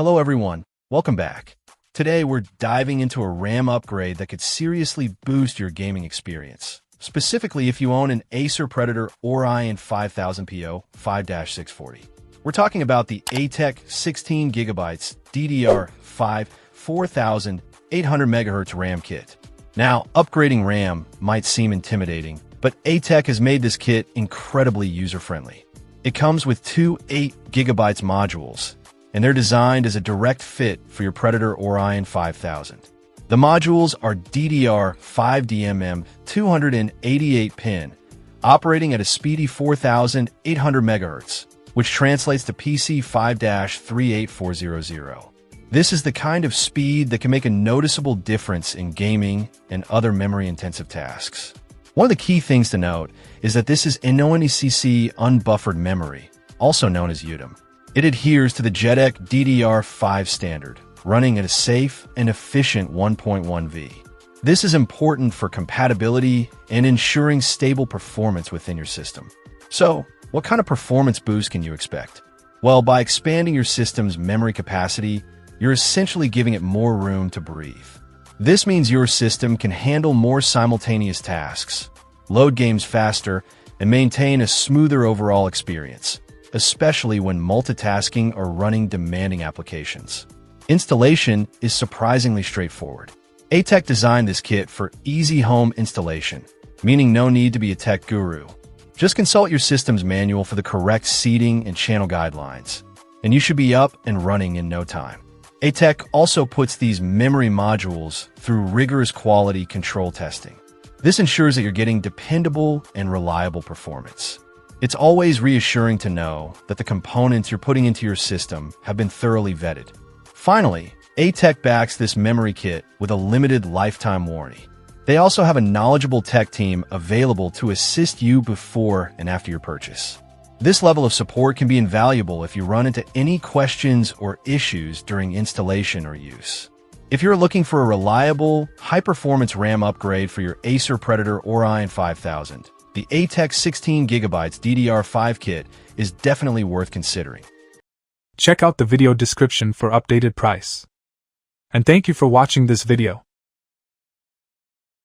Hello everyone, welcome back. Today we're diving into a RAM upgrade that could seriously boost your gaming experience. Specifically if you own an Acer Predator Orion 5000PO 5-640. We're talking about the Acer 16GB DDR5 4800MHz RAM kit. Now, upgrading RAM might seem intimidating, but Acer has made this kit incredibly user-friendly. It comes with two 8GB modules, and they're designed as a direct fit for your Predator Orion 5000. The modules are DDR5 288-pin, operating at a speedy 4800 MHz, which translates to PC 5-38400. This is the kind of speed that can make a noticeable difference in gaming and other memory-intensive tasks. One of the key things to note is that this is NONECC unbuffered memory, also known as UDIM. It adheres to the JEDEC DDR5 standard, running at a safe and efficient 1.1V. This is important for compatibility and ensuring stable performance within your system. So, what kind of performance boost can you expect? Well, by expanding your system's memory capacity, you're essentially giving it more room to breathe. This means your system can handle more simultaneous tasks, load games faster, and maintain a smoother overall experience, especially when multitasking or running demanding applications. Installation is surprisingly straightforward. Acer designed this kit for easy home installation, meaning no need to be a tech guru. Just consult your system's manual for the correct seating and channel guidelines, and you should be up and running in no time. Acer also puts these memory modules through rigorous quality control testing. This ensures that you're getting dependable and reliable performance. It's always reassuring to know that the components you're putting into your system have been thoroughly vetted. Finally, Acer backs this memory kit with a limited lifetime warranty. They also have a knowledgeable tech team available to assist you before and after your purchase. This level of support can be invaluable if you run into any questions or issues during installation or use. If you're looking for a reliable, high-performance RAM upgrade for your Acer Predator Orion 5000, the Acer 16GB DDR5 kit is definitely worth considering. Check out the video description for updated price. And thank you for watching this video.